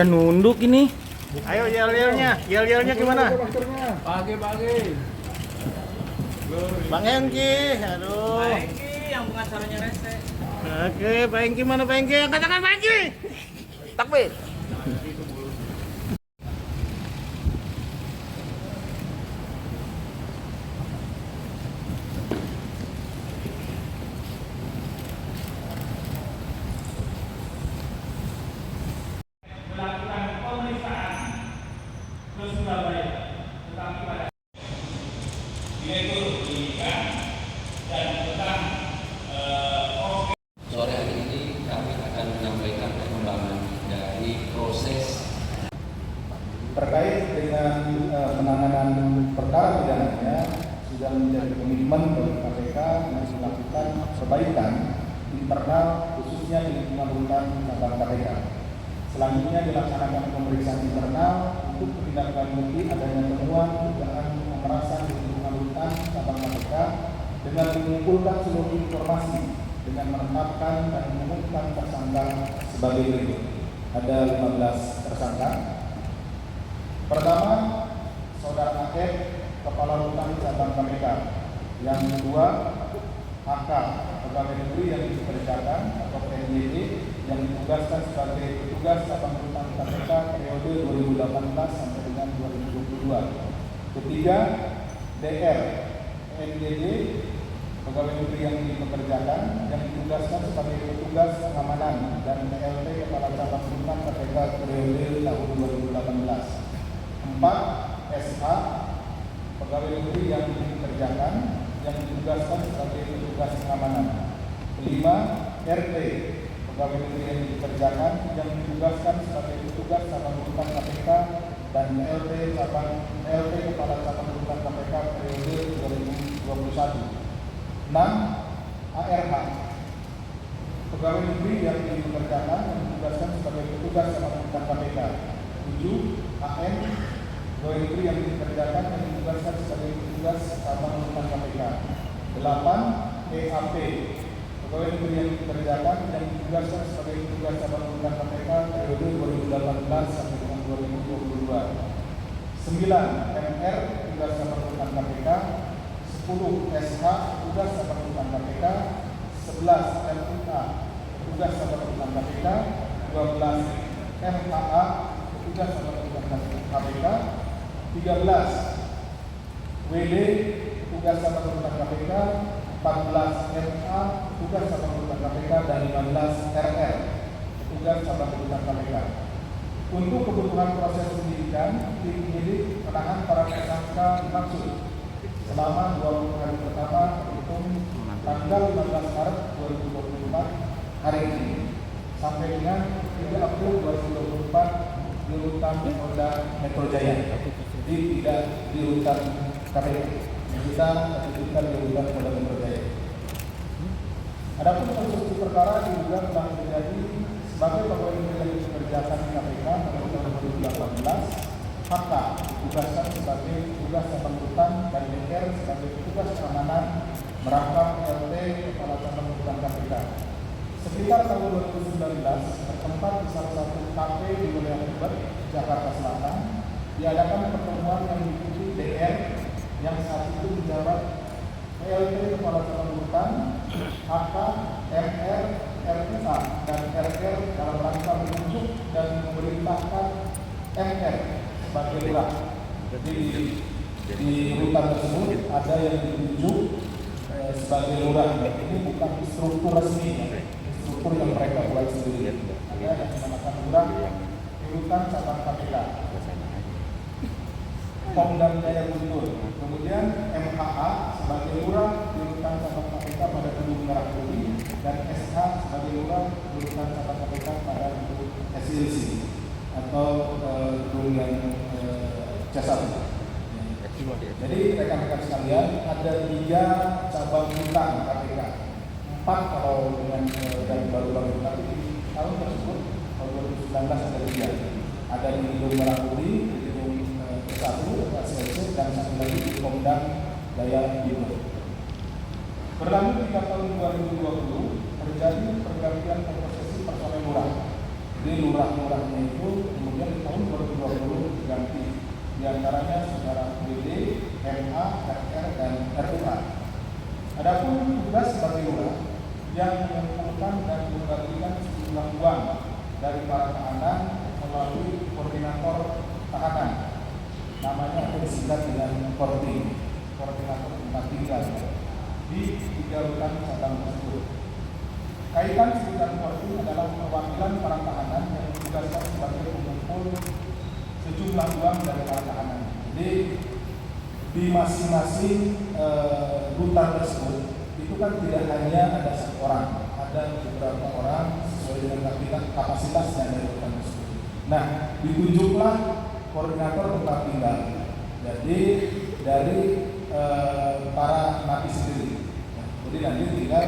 pada nunduk ini. Ayo yel-yelnya gimana? Pagi. Bang Hengki, aduh. Pak Hengki yang pengacaranya rese. Oke, Pak Hengki mana Pak Hengki? Angkat tangan Pak Hengki. Takbir. Sore hari ini kami akan menyampaikan perkembangan dari proses terkait dengan penanganan perkara pidananya sudah menjadi komitmen bagi KPK untuk melakukan perbaikan internal khususnya di lingkungan rutan cabang KPK. Selanjutnya dilaksanakan pemeriksaan internal untuk menindaklanjuti adanya temuan dugaan pemerasan di lingkungan rutan cabang KPK dengan mengumpulkan seluruh informasi dengan menetapkan dan mengumumkan tersangka sebagai berikut. Ada 15 tersangka. Pertama, Saudara Akep, Kepala Rutan Cabang KPK. Yang kedua, AK, Pegawai Negeri yang dikerjakan atau PNJD yang ditugaskan sebagai petugas Cabang Rutan KPK periode 2018 sampai dengan 2022. Ketiga, DR, PNJD, Pegawai Negeri yang dipekerjakan yang ditugaskan sebagai petugas pengamanan dan PLT Kepala Cabang Rutan KPK periode tahun 2018. 4. SH, Pegawai Negeri yang dipekerjakan yang ditugaskan sebagai petugas pengamanan. 5. RT, Pegawai Negeri yang dipekerjakan yang ditugaskan sebagai petugas Cabang Rutan KPK dan PLT Kepala Cabang Rutan KPK periode 2021. 6. ARH, Pegawai Negeri yang dipekerjakan yang ditugaskan sebagai petugas Cabang Rutan KPK. 7. AN, Pegawai Negeri yang dikerjakan yang ditugaskan sebagai petugas Cabang Rutan KPK. 8. EAP, Pegawai Negeri yang dikerjakan yang ditugaskan sebagai petugas Cabang Rutan KPK periode 2018 sampai dengan 2022. 9. MR, petugas Cabang Rutan KPK. 10. SH, petugas Cabang Rutan KPK. 11. MUA, petugas Cabang Rutan KPK. 12. MHA, petugas Cabang Rutan KPK. 13. WD, petugas Cabang Rutan KPK. 14. MA, petugas Cabang Rutan KPK. Dan 15. RR, petugas Cabang Rutan KPK. Untuk kebutuhan proses penyidikan, tim penyidik menahan para tersangka dimaksud selama 20 hari pertama terhitung tanggal 15 Maret 2024 hari ini sampai dengan 3 April 2024 di rutan Polda Metro Jaya. Jadi tidak di rutan KPK. Kita dititipkan di rutan Polda Metro Jaya. Adapun konstruksi perkara diduga telah terjadi sebagai pegawai negeri yang dikerjakan di KPK pada tahun 2018. HK ditugaskan sebagai petugas Cabang Rutan dan DR sebagai petugas keamanan merangkap PLT Kepala Cabang Rutan KPK. Sekitar tahun 2019 bertempat di salah satu kafe di wilayah Tebet, Jakarta Selatan, diadakan pertemuan yang diikuti DR yang saat itu menjabat PLT Kepala Cabang Rutan, HK, MR, RTA dan RR dalam rangka menunjuk dan memerintahkan MR sebagai lurah. Jadi di rutan tersebut ada yang ditunjuk sebagai lurah. Ini bukan struktur resmi, struktur yang mereka buat sendiri. Ada yang dinamakan lurah di rutan cabang KPK. Pemdam Jaya Guntur. Kemudian MHA sebagai lurah di rutan cabang KPK pada Gedung Merah Putih dan SH sebagai lurah di rutan cabang KPK pada Gedung SILC atau gedung yang C1. Jadi rekan-rekan sekalian, ada 3 cabang rutan KPK. 4 kalau dengan dari baru-baru, tapi di tahun tersebut tahun 2019 ada 3. Ada di Gedung Merah Putih, di Gedung C1 SLC dan satu lagi di Pemdam Jaya Guntur. Berlanjut di tahun 2020 terjadi pergantian komposisi personel lurah. Jadi lurah-lurahnya itu kemudian di antaranya saudara BD, MA, RR, dan RUA. Adapun tugas sebagai lurah yang mengumpulkan dan membagikan sejumlah uang dari para tahanan melalui koordinator tahanan, namanya atau disingkat dengan koordinator tempat tinggal di 3 rutan cabang tersebut. Kaitan sebutan koordinator adalah perwakilan para tahanan yang ditugaskan sebagai pengumpul sejumlah uang dari para tahanan. Jadi di masing-masing rutan tersebut itu kan tidak hanya ada satu orang, ada beberapa orang sesuai dengan kapasitasnya dari rutan tersebut. Nah, ditunjuklah koordinator tempat tinggal. Jadi dari para napi sendiri. Jadi nanti tinggal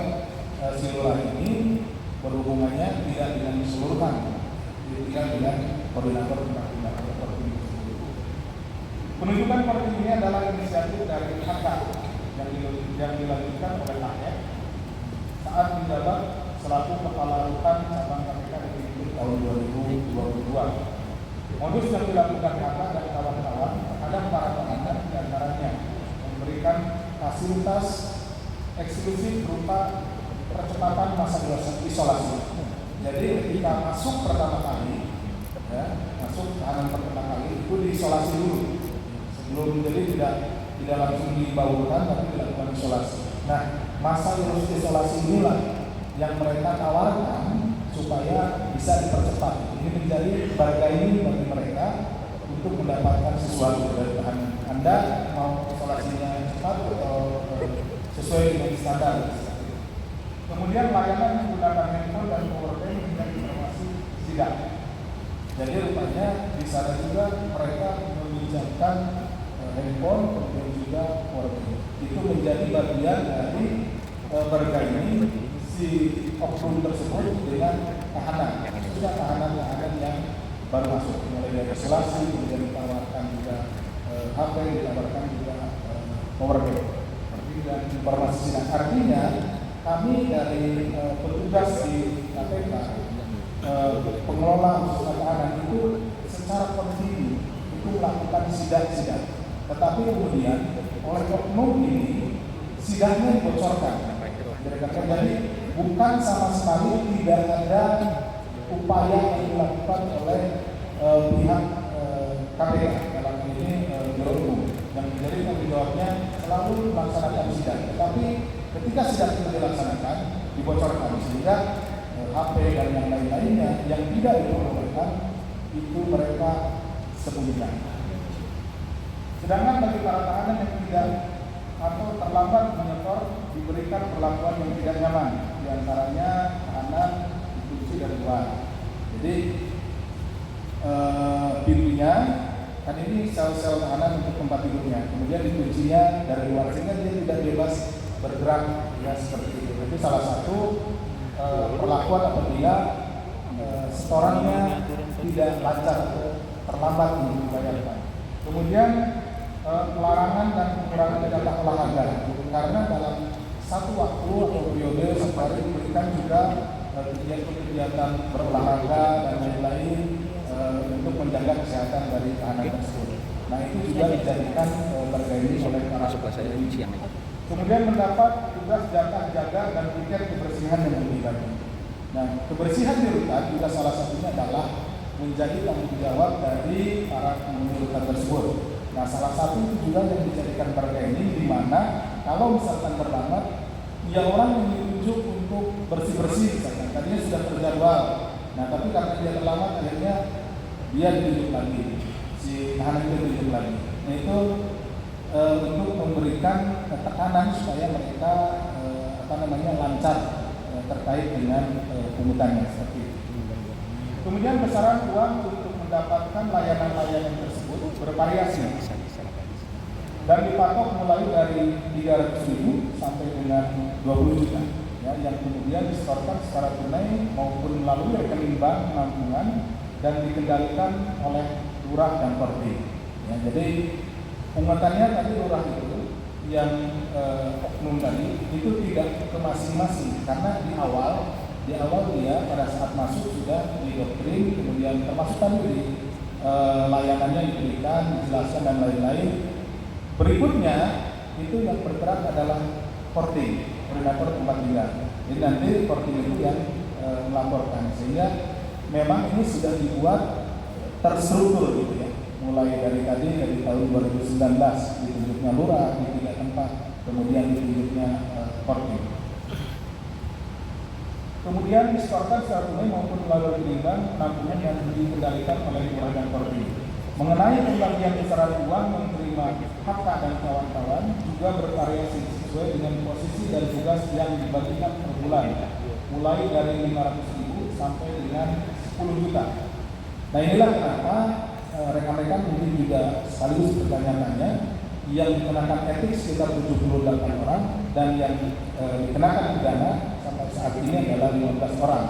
si lurah ini berhubungannya tidak dengan keseluruhan, tinggal dengan koordinator tempat tinggal atau koordinator tersebut. Penunjukan koordinator ini adalah inisiatif dari HK yang dilanjutkan oleh AF saat menjabat selaku Kepala Rutan Cabang KPK Republik tahun 2022. Modus yang dilakukan HK dan kawan-kawan terhadap para tahanan diantaranya memberikan fasilitas eksklusif berupa percepatan masa isolasi. Jadi ketika masuk pertama kali, masuk tahanan pertama kali itu diisolasi dulu sebelum, jadi tidak langsung dibawakan tapi dilakukan isolasi. Nah, masa isolasi inilah yang mereka tawarkan supaya bisa dipercepat. Ini menjadi bargaining bagi mereka untuk mendapatkan sesuatu dari tahanan. Anda mau isolasinya cepat atau sesuai dengan standar. Kemudian layanan menggunakan handphone dan powerbank menjadi informasi sidang. Jadi rupanya di sana juga mereka meminjamkan handphone kemudian juga powerbank. Itu menjadi bagian dari bargaining si oknum tersebut dengan tahanan. Sudah tahanan-tahanan yang baru masuk, mulai dari isolasi, kemudian ditawarkan juga HP, ditawarkan juga powerbank dan informasi sidang. Artinya kami dari petugas di KPK, pengelola khusus tahanan itu secara kontinu itu melakukan sidang-sidang. Tetapi kemudian oleh oknum ini sidangnya dibocorkan. Jadi bukan sama sekali tidak ada upaya yang dilakukan oleh pihak KPK dalam ini Biro Umum yang menjadi tanggung jawabnya selalu melaksanakan sidang. Tetapi ketika sidang itu dilaksanakan, dibocorkan sehingga HP dan yang lain-lainnya yang tidak diperbolehkan itu mereka sembunyikan. Sedangkan bagi para tahanan yang tidak atau terlambat menyetor diberikan perlakuan yang tidak nyaman, diantaranya tahanan dikunci dari luar. Jadi pintunya kan ini sel-sel tahanan untuk tempat tidurnya, kemudian dikuncinya dari luar sehingga dia tidak bebas bergerak ya seperti itu. Itu salah satu perlakuan apabila setorannya tidak lancar, terlambat untuk dibayarkan. Kemudian pelarangan dan pengurangan jatah olahraga karena dalam satu waktu atau periode sehari diberikan juga kegiatan berolahraga dan lain-lain untuk menjaga kesehatan dari tahanan tersebut. Nah itu juga dijadikan bargaining oleh para penyidik. Kemudian mendapat tugas jatah jaga dan tiket kebersihan yang lebih baik. Nah kebersihan di rutan juga salah satunya adalah menjadi tanggung jawab dari para penghuni rutan tersebut. Nah salah satu itu juga yang dijadikan bargaining di mana kalau misalkan terlambat, ya orang yang ditunjuk untuk bersih-bersih misalkan, tadinya sudah terjadwal. Nah tapi karena dia terlambat akhirnya dia ditunjuk lagi, si tahanan itu ditunjuk lagi. Nah itu untuk memberikan tekanan supaya mereka lancar terkait dengan pungutannya seperti itu. Kemudian besaran uang untuk mendapatkan layanan-layanan tersebut bervariasi dan dipatok mulai dari 300.000 sampai dengan 20 juta ya, yang kemudian disetorkan secara tunai maupun melalui rekening bank penampungan dan dikendalikan oleh lurah dan korbit ya. Jadi pungutannya tadi lurah itu yang oknum tadi itu tidak ke masing-masing karena di awal dia pada saat masuk sudah didoktrin, kemudian termasuk tadi di layanannya diberikan, dijelaskan dan lain-lain. Berikutnya itu yang bergerak adalah porting, koordinator tempat tinggal. Jadi nanti porting itu yang melaporkan, sehingga memang ini sudah dibuat terstruktur gitu ya. Mulai dari tahun 2019 ditunjuknya lurah di 3 tempat, kemudian ditunjuknya porting. Kemudian disetorkan secara tunai maupun melalui rekening tabungan yang dikendalikan oleh lurah dan porting. Mengenai pembagian besaran uang yang diterima HK dan kawan-kawan juga bervariasi sesuai dengan posisi dan tugas yang dibagikan per bulan, mulai dari 500.000 sampai dengan 10 juta. Nah inilah kenapa rekan-rekan mungkin juga sekaligus bertanya-tanya, yang dikenakan etik sekitar 78 orang dan yang dikenakan pidana sampai saat ini adalah 15 orang.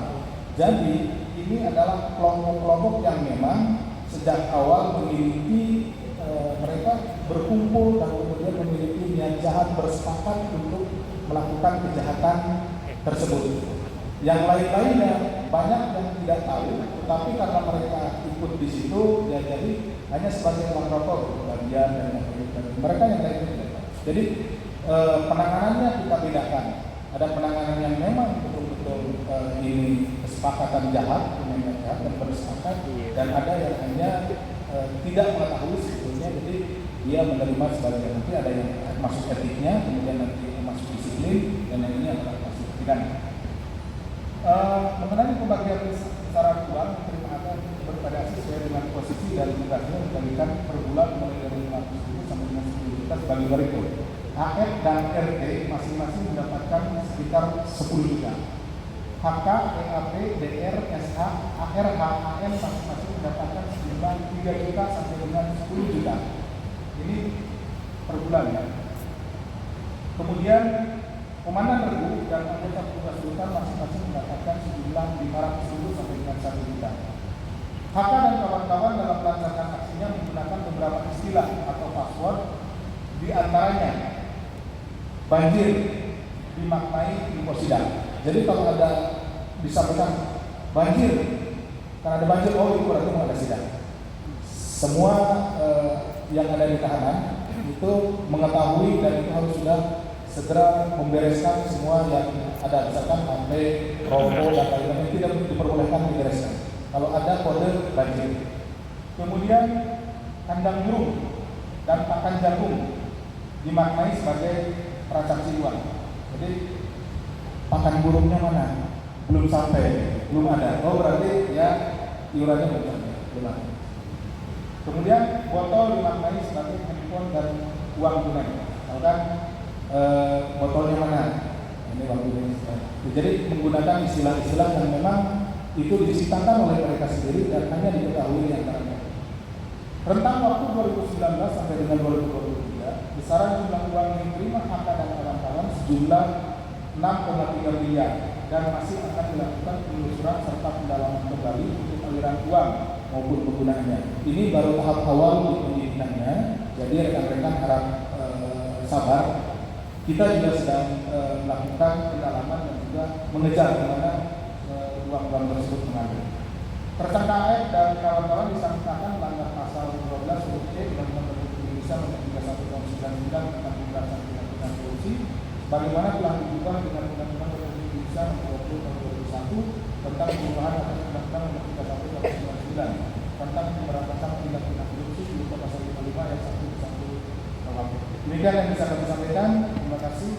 Jadi ini adalah kelompok-kelompok yang memang sejak awal memiliki mereka berkumpul dan kemudian memiliki niat jahat, bersepakat untuk melakukan kejahatan tersebut. Yang lain-lainnya banyak yang tidak tahu, tetapi karena mereka ikut di situ, ya jadi hanya sebagai uang rokok bagian dan mereka yang lain tidak tahu. Jadi penanganannya kita bedakan. Ada penanganan yang memang betul-betul ini kesepakatan jahat, dengan jahat dan bersepakat, dan ada yang hanya tidak mengetahui sebetulnya, jadi dia menerima sebagai nanti ada yang masuk etiknya, kemudian nanti masuk disiplin, dan yang ini adalah masuk pidana. Mengenai pembagian besaran uang terima akan bervariasi sesuai dengan posisi dan tugasnya, diberikan per bulan mulai dari 500.000 sampai dengan 10 juta sebagai berikut. AF dan RT masing-masing mendapatkan sekitar 10 juta. HK, EAP, DR, SH, AR, HAN masing-masing mendapatkan sejumlah 3 juta sampai dengan 10 juta. Ini per bulan ya. Kemudian Komandan Regu dan anggota petugas rutan masing-masing mendapatkan sejumlah 500.000 sampai dengan 1 juta. HK dan kawan-kawan dalam pelaksanaan aksinya menggunakan beberapa istilah atau password, di antaranya banjir dimaknai deposida. Jadi kalau ada disampaikan banjir, karena ada banjir, oh itu berarti mau ada sidang. Semua yang ada di tahanan itu mengetahui dan itu harus sudah segera membereskan semua yang ada, misalkan sampai rokok dan lain-lain tidak diperbolehkan dibereskan. Kalau ada kode banjir. Kemudian kandang burung dan pakan jagung dimaknai sebagai transaksi uang. Jadi pakan burungnya mana? Belum sampai, belum ada. Oh berarti ya iurannya belum ada. Kemudian botol dimaknai sebagai handphone dan uang tunai. Tahu kan botolnya mana? Ini uang tunai. Jadi menggunakan istilah-istilah yang memang itu disitakan oleh mereka sendiri dan hanya diketahui di antara mereka. Rentang waktu 2019 sampai dengan 2023, besaran jumlah uang yang diterima HK dan kawan-kawan sejumlah 6,3 miliar dan masih akan dilakukan penelusuran serta pendalaman kembali untuk aliran uang maupun penggunaannya. Ini baru tahap awal untuk penyidikannya, jadi rekan-rekan harap sabar. Kita juga sedang melakukan pendalaman dan juga mengejar kemana uang-uang tersebut mengalir. Tersangka AF dan kawan-kawan disangkakan melanggar pasal 12 huruf E Undang-Undang Republik Indonesia Nomor 31 Tahun 99 tentang pemberantasan tindak pidana korupsi, bagaimana telah diubah dengan Undang-Undang Republik Indonesia Nomor 20 Tahun 2001 tentang perubahan atas Undang-Undang Nomor 31 Tahun 99 tentang pemberantasan tindak pidana korupsi berupa pasal 55 ayat 1 ke 1 KUHP. Demikian yang bisa kami sampaikan. Terima kasih.